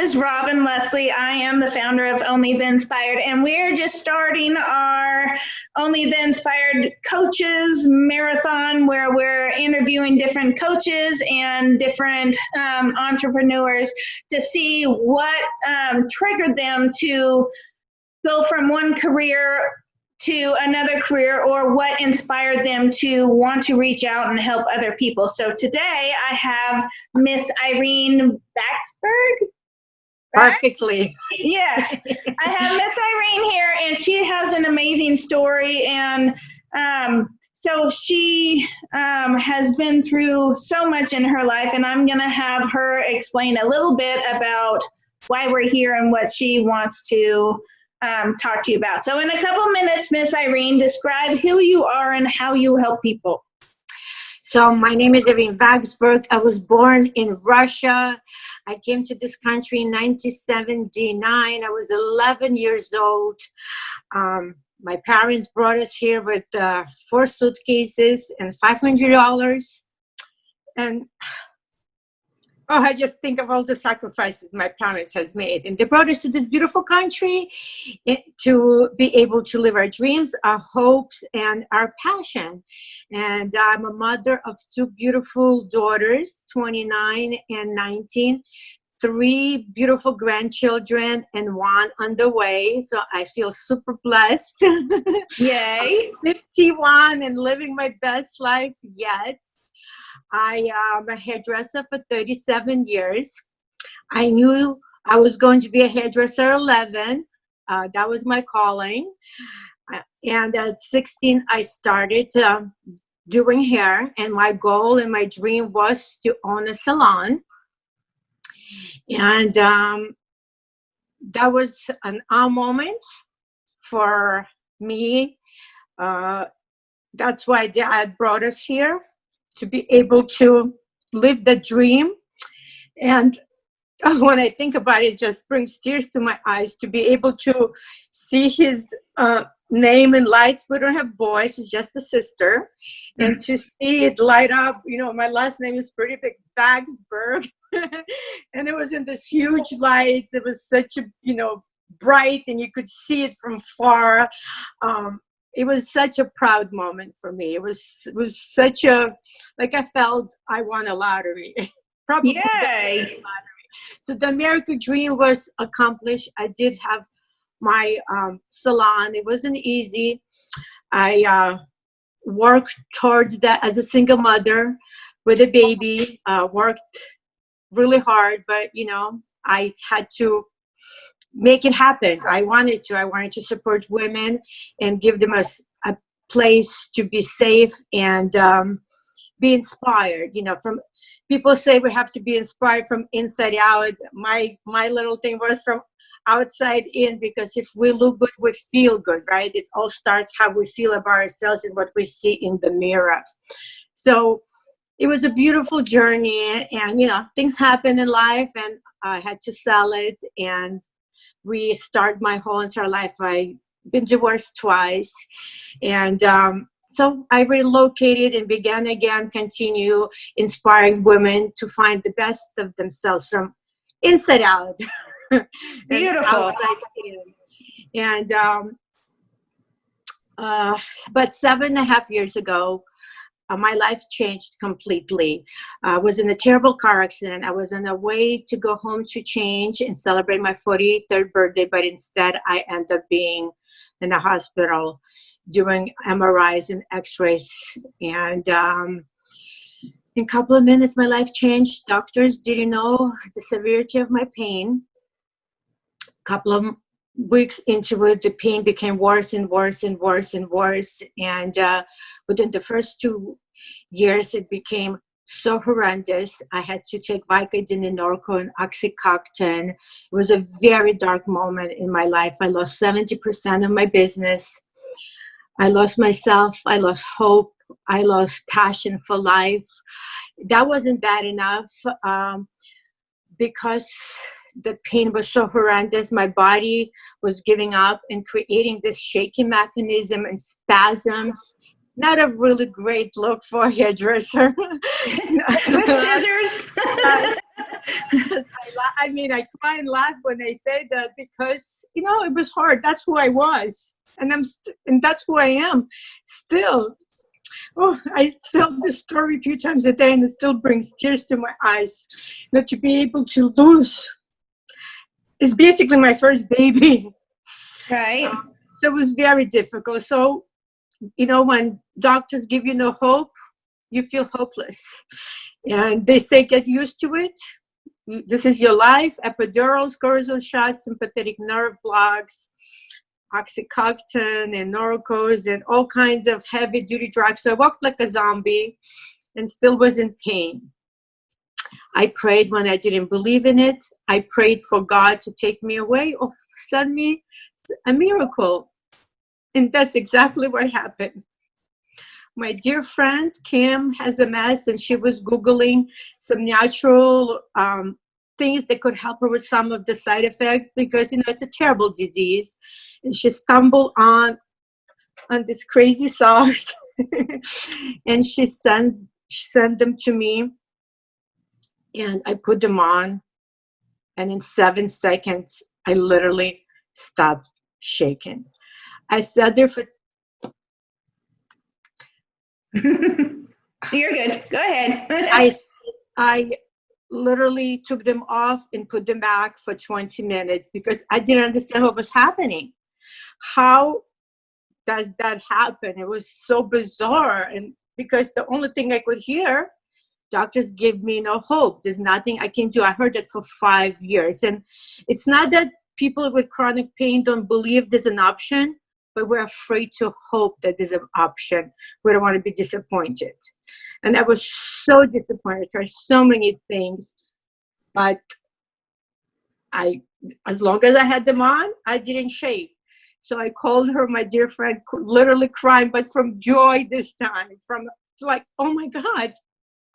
is Robyn Leslie. I am the founder of Only the Inspired, and we're just starting our Only the Inspired Coaches Marathon, where we're interviewing different coaches and different entrepreneurs to see what triggered them to go from one career to another career, or what inspired them to want to reach out and help other people. So today I have Miss Irene Vaksberg. Perfectly. Yes, I have Miss Irene here, and she has an amazing story. And so she has been through so much in her life, and I'm going to have her explain a little bit about why we're here and what she wants to talk to you about. So in a couple minutes, Miss Irene, describe who you are and how you help people. So my name is Irene Vaksberg. I was born in Russia. I came to this country in 1979. I was 11 years old. My parents brought us here with 4 suitcases and $500. And I just think of all the sacrifices my parents has made. And they brought us to this beautiful country to be able to live our dreams, our hopes, and our passion. And I'm a mother of 2 beautiful daughters, 29 and 19, 3 beautiful grandchildren, and 1 on the way. So I feel super blessed. Yay. I'm 51 and living my best life yet. I am a hairdresser for 37 years. I knew I was going to be a hairdresser at 11. That was my calling. And at 16, I started doing hair. And my goal and my dream was to own a salon. And that was an aha moment for me. That's why Dad brought us here, to be able to live the dream. And when I think about it, it just brings tears to my eyes to be able to see his name in lights. We don't have boys, it's just a sister. And to see it light up, my last name is pretty big, Vaksberg. And it was in this huge light. It was such a, bright, and you could see it from far. It was such a proud moment for me. It was such a, like, I felt I won a lottery. Probably. Yay. Lottery. So the American dream was accomplished. I did have my salon. It wasn't easy. I worked towards that as a single mother with a baby. Worked really hard, but I had to make it happen. I wanted to support women and give them a place to be safe and be inspired. From people say we have to be inspired from inside out. My little thing was from outside in, because if we look good, we feel good, right? It all starts how we feel about ourselves and what we see in the mirror. So it was a beautiful journey, and things happen in life, and I had to sell it and restart my whole entire life. I've been divorced twice, and so I relocated and began again, continue inspiring women to find the best of themselves from inside out. Beautiful. Outside in. And but 7.5 years ago, my life changed completely. I was in a terrible car accident. I was on a way to go home to change and celebrate my 43rd birthday, but instead I ended up being in a hospital doing MRIs and x-rays. And in a couple of minutes, my life changed. Doctors didn't know the severity of my pain. A couple of weeks into it, the pain became worse and worse and worse and worse. And within the first 2 years, it became so horrendous. I had to take Vicodin and Norco and Oxycontin. It was a very dark moment in my life. I lost 70% of my business. I lost myself. I lost hope. I lost passion for life. That wasn't bad enough because the pain was so horrendous. My body was giving up and creating this shaking mechanism and spasms. Not a really great look for a hairdresser. With scissors. Yes, I I mean, I cry and laugh when I say that because, you know, it was hard. That's who I was. And and that's who I am still. Oh, I tell this story a few times a day and it still brings tears to my eyes. You know, to be able to lose is basically my first baby. Right. So it was very difficult. So, you know, when doctors give you no hope, you feel hopeless. And they say, get used to it. This is your life. Epidurals, cortisone shots, sympathetic nerve blocks, Oxycontin and Norcos and all kinds of heavy duty drugs. So I walked like a zombie and still was in pain. I prayed when I didn't believe in it. I prayed for God to take me away or send me a miracle. And that's exactly what happened. My dear friend Kim has MS and she was Googling some natural things that could help her with some of the side effects because, you know, it's a terrible disease. And she stumbled on this crazy sauce and she sent them to me and I put them on. And in 7 seconds, I literally stopped shaking. I sat there for... You're good. Go ahead. I literally took them off and put them back for 20 minutes because I didn't understand what was happening. How does that happen? It was so bizarre. And because the only thing I could hear, doctors give me no hope. There's nothing I can do. I heard that for 5 years. And it's not that people with chronic pain don't believe there's an option, but we're afraid to hope that there's an option. We don't want to be disappointed. And I was so disappointed. I tried so many things, but as long as I had them on, I didn't shake. So I called her, my dear friend, literally crying, but from joy this time, from like, oh my God,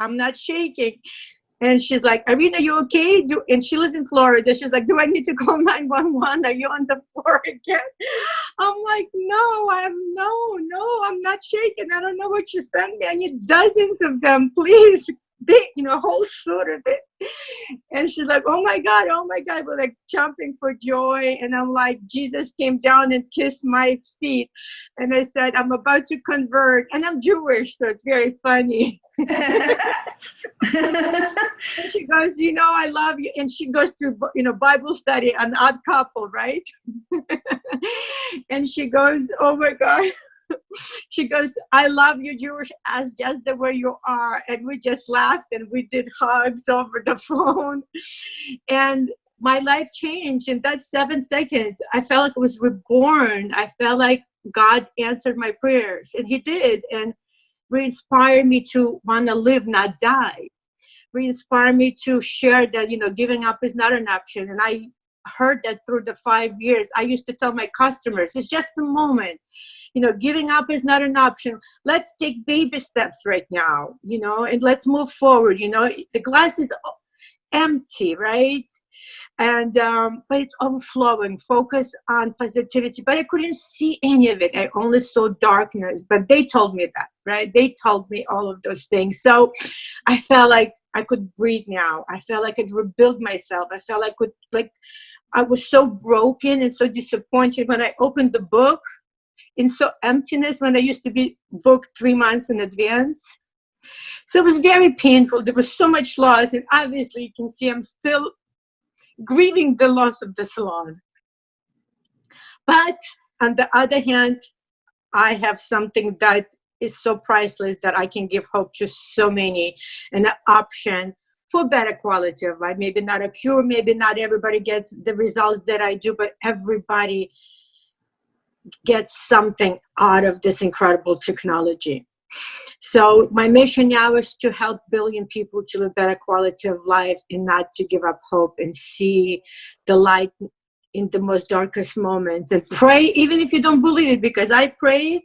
I'm not shaking. And she's like, Irene, are you okay? And she lives in Florida. She's like, do I need to call 911? Are you on the floor again? I'm like, no, I'm not shaking. I don't know what you sent me. I need dozens of them, please. Big, you know, whole suit of it. And she's like, oh my God. We're like jumping for joy. And I'm like, Jesus came down and kissed my feet. And I said, I'm about to convert. And I'm Jewish, so it's very funny. And she goes, you know, I love you. And she goes to, you know, Bible study, an odd couple, right? And she goes, oh my God. She goes, I love you, Jewish, as just the way you are. And we just laughed and we did hugs over the phone. And my life changed in that 7 seconds. I felt like I was reborn. I felt like God answered my prayers, and he did. And re-inspired me to want to live, not die. Re-inspired me to share that, you know, giving up is not an option. And I heard that through the 5 years. I used to tell my customers, it's just a moment. You know, giving up is not an option. Let's take baby steps right now, you know, and let's move forward. You know, the glass is empty, right? And but it's overflowing. Focus on positivity. But I couldn't see any of it. I only saw darkness. But they told me that, right? They told me all of those things. So I felt like I could breathe now. I felt like I could rebuild myself. I felt like I was so broken and so disappointed when I opened the book. In so emptiness when I used to be booked 3 months in advance. So it was very painful. There was so much loss. And obviously you can see I'm still grieving the loss of the salon. But on the other hand, I have something that is so priceless that I can give hope to so many, and an option for better quality of life. Maybe not a cure, maybe not everybody gets the results that I do, but everybody gets something out of this incredible technology. So my mission now is to help billion people to live better quality of life and not to give up hope and see the light in the most darkest moments, and pray even if you don't believe it, because I prayed.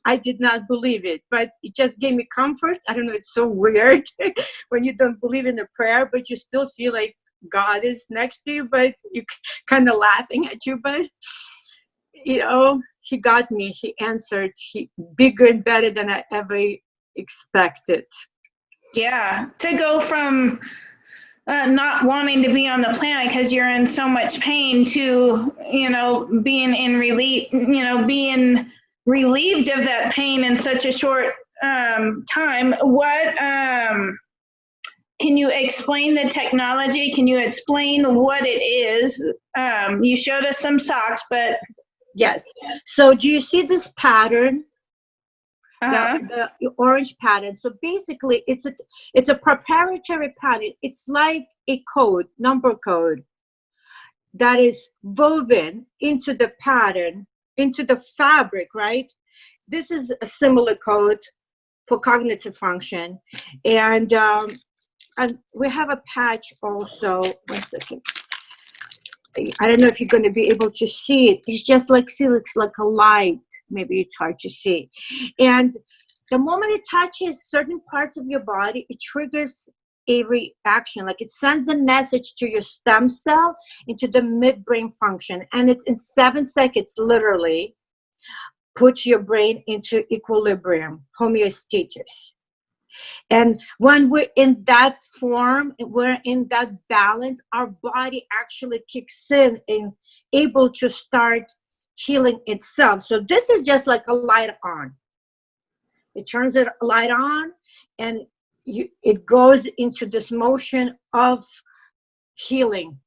I did not believe it, but it just gave me comfort. I don't know, it's so weird when you don't believe in a prayer, but you still feel like God is next to you, but you kind of laughing at you, but you know, he got me, he answered, he bigger and better than I ever expected. Yeah, to go from not wanting to be on the planet because you're in so much pain to, being in relief, being relieved of that pain in such a short time. What can you explain the technology? Can you explain what it is? You showed us some socks, but Yes. So do you see this pattern? uh-huh. The orange pattern. So basically it's a proprietary pattern. It's like a code, number code, that is woven into the pattern, into the fabric, right? This is a similar code for cognitive function. And we have a patch also. 1 second. I don't know if you're going to be able to see it. It's just like, see, looks like a light. Maybe it's hard to see. And the moment it touches certain parts of your body, it triggers a reaction. Like it sends a message to your stem cell into the midbrain function. And it's in 7 seconds, literally, put your brain into equilibrium, homeostasis. And when we're in that form, we're in that balance, our body actually kicks in and able to start healing itself. So this is just like a light on. It turns the light on and it goes into this motion of healing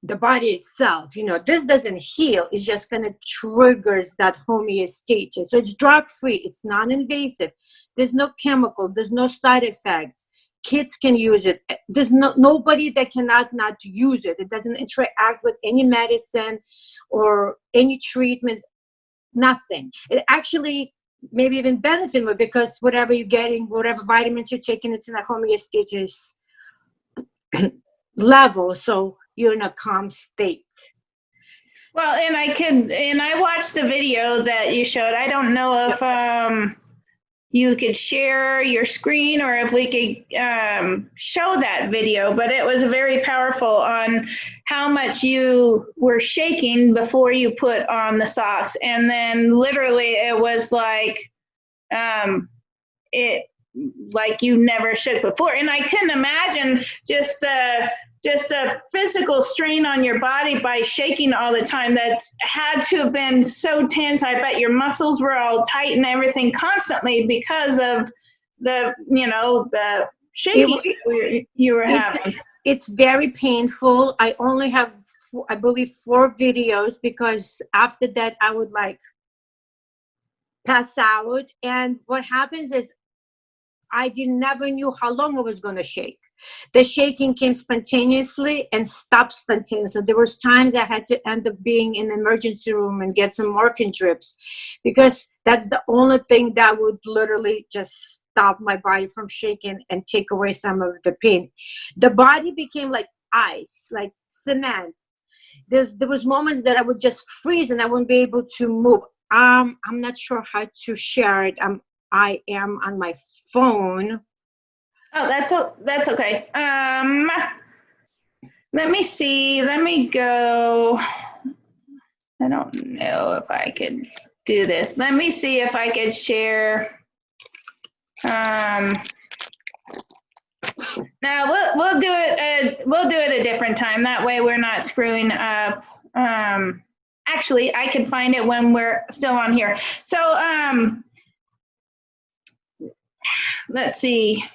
the body itself. This doesn't heal, it's just kind of triggers that homeostasis. So it's drug free, it's non-invasive, there's no chemical, there's no side effects. Kids can use it. There's nobody that cannot not use it. It doesn't interact with any medicine or any treatment, nothing. It actually maybe even benefit more because whatever you're getting, whatever vitamins you're taking, it's in a homeostasis level. So you're in a calm state. Well, and I watched the video that you showed. I don't know if you could share your screen or if we could show that video, but it was very powerful on how much you were shaking before you put on the socks. And then literally it was like, like you never shook before. And I couldn't imagine just a physical strain on your body by shaking all the time. That had to have been so tense. I bet your muscles were all tight and everything constantly because of the shaking you were having. It's very painful. I only have, I believe, 4 videos because after that I would like pass out. And what happens is I never knew how long I was going to shake. The shaking came spontaneously and stopped spontaneously. There was times I had to end up being in the emergency room and get some morphine drips because that's the only thing that would literally just stop my body from shaking and take away some of the pain. The body became like ice, like cement. There was moments that I would just freeze and I wouldn't be able to move. I'm not sure how to share it. I am on my phone. Oh, that's okay. Let me see. Let me go. I don't know if I could do this. Let me see if I could share. Now we'll do it. We'll do it a different time. That way we're not screwing up. Actually, I can find it when we're still on here. So let's see.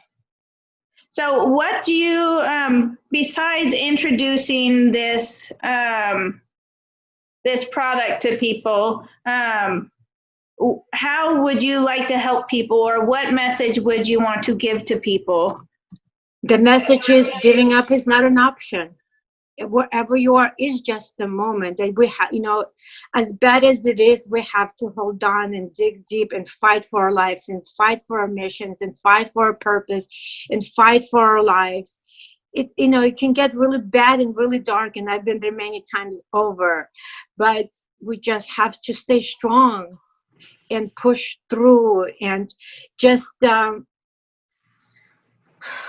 So what do you, besides introducing this this product to people, how would you like to help people, or what message would you want to give to people? The message is giving up is not an option. Wherever you are is just a moment that we have, as bad as it is, we have to hold on and dig deep and fight for our lives and fight for our missions and fight for our purpose and fight for our lives. It can get really bad and really dark, and I've been there many times over, but we just have to stay strong and push through and just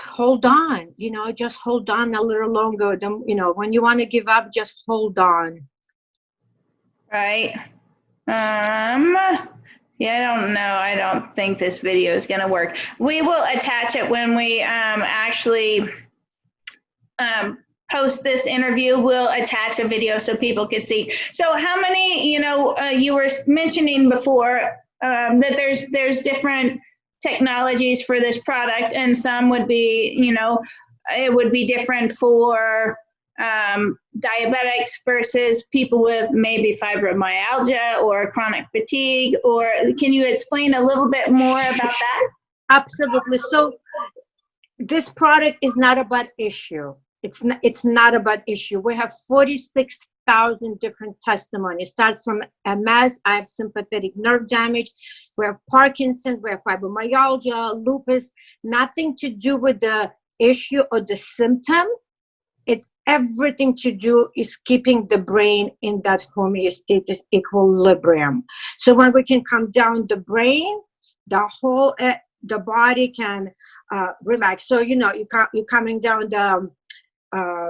hold on, just hold on a little longer. When you want to give up, just hold on. Right. Yeah, I don't know. I don't think this video is going to work. We will attach it when we actually post this interview, we'll attach a video so people can see. So how many, you were mentioning before that there's different technologies for this product, and some would be, it would be different for diabetics versus people with maybe fibromyalgia or chronic fatigue, or can you explain a little bit more about that? Absolutely. So this product is not about issue. It's not about issue. We have 46,000 different testimonies. Starts from MS, I have sympathetic nerve damage, we have Parkinson's, we have fibromyalgia, lupus, nothing to do with the issue or the symptom. It's everything to do is keeping the brain in that homeostasis equilibrium. So when we can calm down the brain, the body can relax. So you're coming down the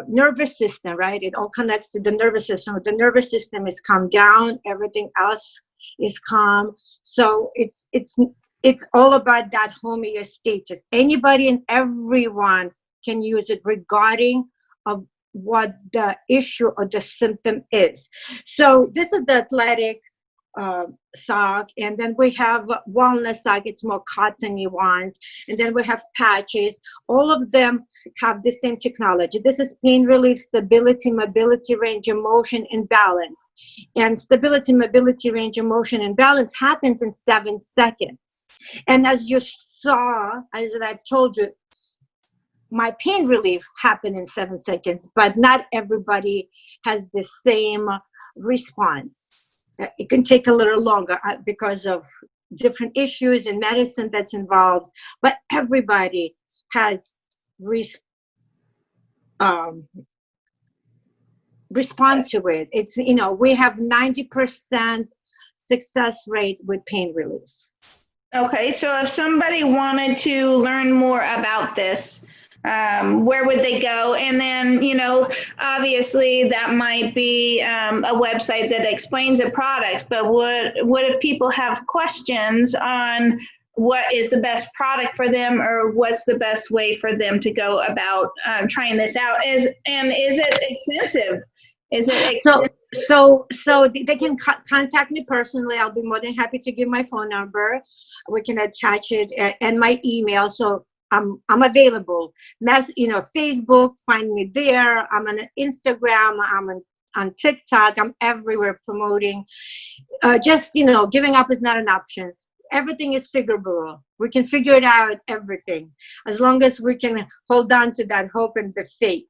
nervous system, right? It all connects to the nervous system. The nervous system is calmed down, everything else is calm. So it's all about that homeostasis. Anybody and everyone can use it regarding of what the issue or the symptom is. So this is the athletic sock, and then we have wellness sock. It's more cottony ones, and then we have patches. All of them have the same technology. This is pain relief, stability, mobility, range of motion, and balance. And stability, mobility, range of motion, and balance happens in 7 seconds. And as you saw, as I've told you, my pain relief happened in 7 seconds, but not everybody has the same response. It can take a little longer because of different issues and medicine that's involved, but everybody has respond to it. It's, we have 90% success rate with pain relief. Okay, so if somebody wanted to learn more about this, where would they go? And then, obviously that might be a website that explains the products, but what if people have questions on what is the best product for them, or what's the best way for them to go about trying this out? Is it expensive? Is it expensive? So they can contact me personally. I'll be more than happy to give my phone number. We can attach it and my email. So I'm available. Facebook, find me there. I'm on Instagram. I'm on TikTok. I'm everywhere promoting. Giving up is not an option. Everything is figurable. We can figure it out, everything, as long as we can hold on to that hope and the faith.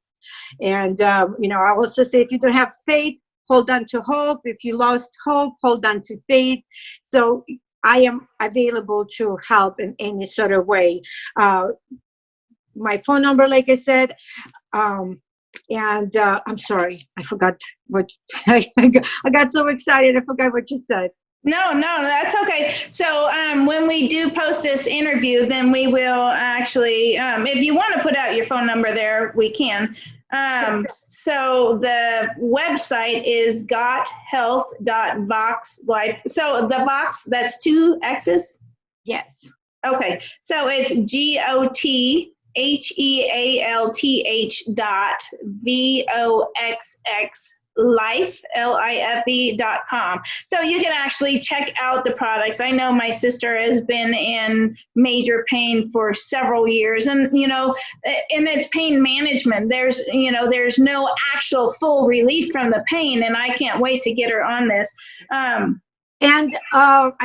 And, I also say, if you don't have faith, hold on to hope. If you lost hope, hold on to faith. So I am available to help in any sort of way. My phone number, like I said, I'm sorry, I forgot what, I got so excited, I forgot what you said. No, that's okay. So when we do post this interview, then we will actually, if you want to put out your phone number there, we can. So the website is gothealth.voxlife. So the Vox, that's 2 X's? Yes. Okay. So it's GOTHEALTH.VOXX life.com. So you can actually check out the products. I know my sister has been in major pain for several years, and and it's pain management. There's no actual full relief from the pain, and I can't wait to get her on this. I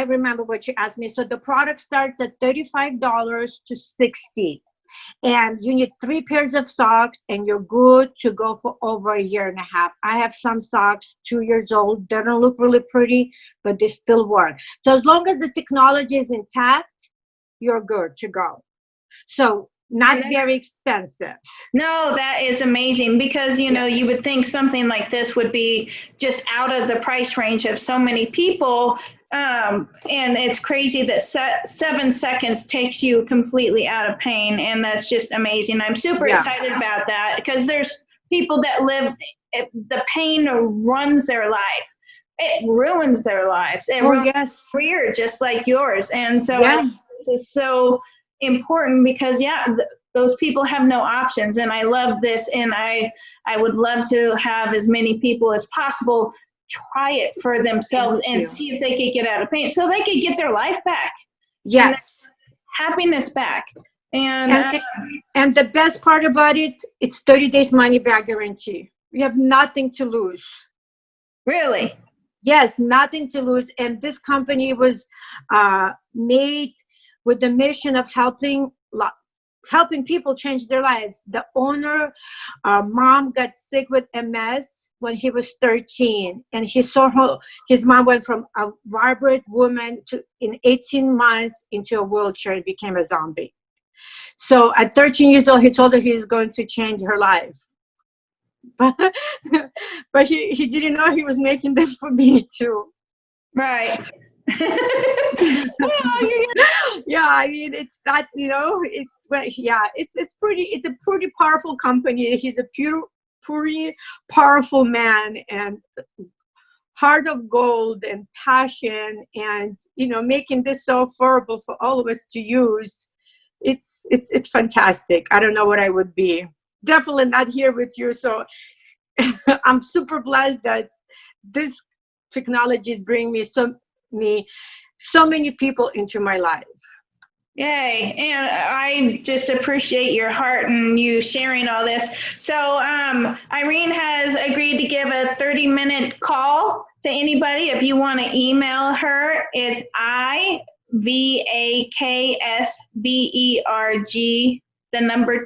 remember what you asked me. So the product starts at $35 to $60. And you need 3 pairs of socks, and you're good to go for over a year and a half. I have some socks 2 years old. They don't look really pretty, but they still work. So as long as the technology is intact, you're good to go. So not very expensive. No, that is amazing, because you would think something like this would be just out of the price range of so many people. And it's crazy that 7 seconds takes you completely out of pain, and that's just amazing. I'm super excited about that, because there's people that live, the pain runs their life. It ruins their lives. It ruins their career, just like yours. And so this is so important, because those people have no options. And I love this. And I would love to have as many people as possible try it for themselves and see if they could get out of pain so they could get their life back. Yes. And happiness back. And the best part about it, it's 30 days money back guarantee. You have nothing to lose. Really? Yes, nothing to lose. And this company was made with the mission of helping people change their lives. The owner, mom got sick with MS when he was 13, and he saw his mom went from a vibrant woman to, in 18 months, into a wheelchair and became a zombie. So at 13 years old, he told her he's going to change her life. But he didn't know he was making this for me too. Right. Yeah, I mean, it's that, you know, it's a pretty powerful company. He's a pretty powerful man, and heart of gold and passion, and, you know, making this so affordable for all of us to use. It's fantastic. I don't know what I would be. Definitely not here with you. So I'm super blessed that this technology is bringing me so many people into my life. Yay. And I just appreciate your heart and you sharing all this. So Irene has agreed to give a 30-minute call to anybody. If you want to email her, it's IVAKSBERG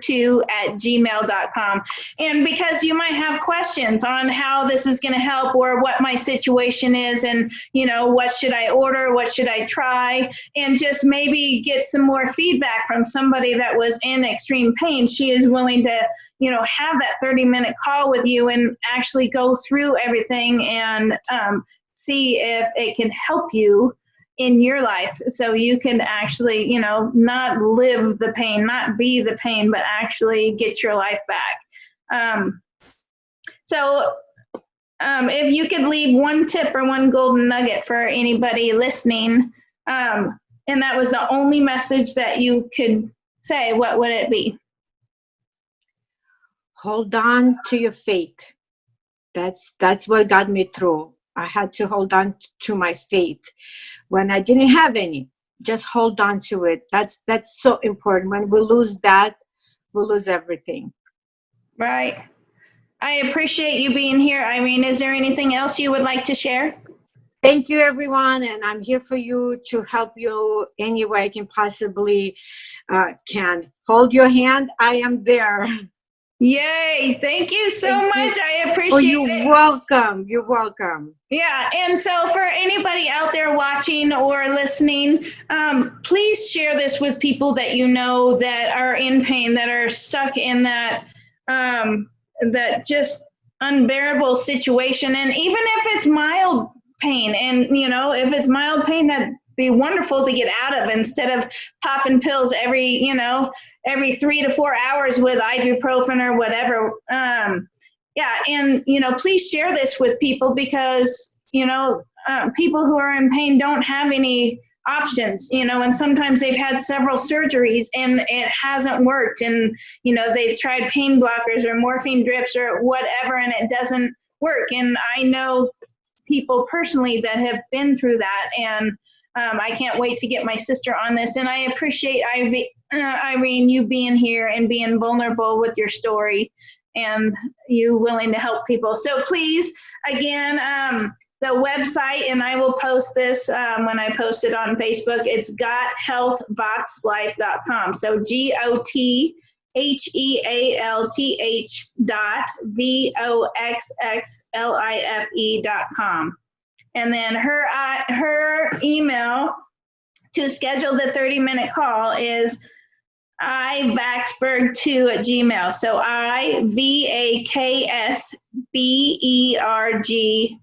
2 at gmail.com. And because you might have questions on how this is going to help or what my situation is, and, you know, what should I order, what should I try, and just maybe get some more feedback from somebody that was in extreme pain, she is willing to, you know, have that 30-minute call with you and actually go through everything and see if it can help you in your life, so you can actually, you know, not live the pain, not be the pain, but actually get your life back. So if you could leave one tip or one golden nugget for anybody listening, and that was the only message that you could say, what would it be? Hold on to your faith. That's what got me through. I had to hold on to my faith when I didn't have any. Just hold on to it. That's so important. When we lose that, we lose everything. Right. I appreciate you being here, Irene. Is there anything else you would like to share? Thank you, everyone, and I'm here for you to help you any way I can possibly can. Hold your hand. I am there. Yay. Thank you so much. I appreciate it. You're welcome. You're welcome. Yeah. And so for anybody out there watching or listening, please share this with people that you know that are in pain, that are stuck in that, that just unbearable situation. And even if it's mild pain, and, you know, if it's mild pain, that'd be wonderful to get out of, instead of popping pills every 3 to 4 hours with ibuprofen or whatever. Yeah. And, you know, please share this with people, because, you know, people who are in pain don't have any options, you know, and sometimes they've had several surgeries and it hasn't worked. And, you know, they've tried pain blockers or morphine drips or whatever, and it doesn't work. And I know people personally that have been through that. And I can't wait to get my sister on this. And I appreciate Irene, you being here and being vulnerable with your story, and you willing to help people. So please, again, the website, and I will post this when I post it on Facebook, it's gothealthvoxlife.com. So GOTHEALTH.VOXXLIFE.com. And then her email to schedule the 30-minute call is ivaksberg2 at gmail. So IVAKSBERG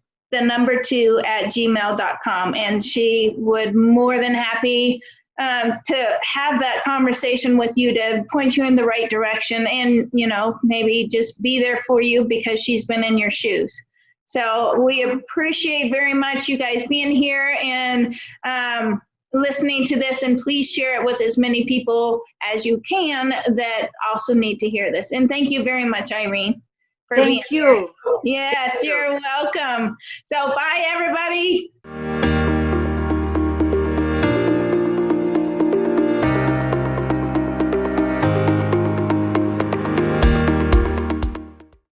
2 at gmail.com. And she would more than happy to have that conversation with you, to point you in the right direction, and, you know, maybe just be there for you because she's been in your shoes. So we appreciate very much you guys being here, and listening to this, and please share it with as many people as you can that also need to hear this. And thank you very much, Irene, for being Thank you. here. Yes, you're welcome. So bye, everybody.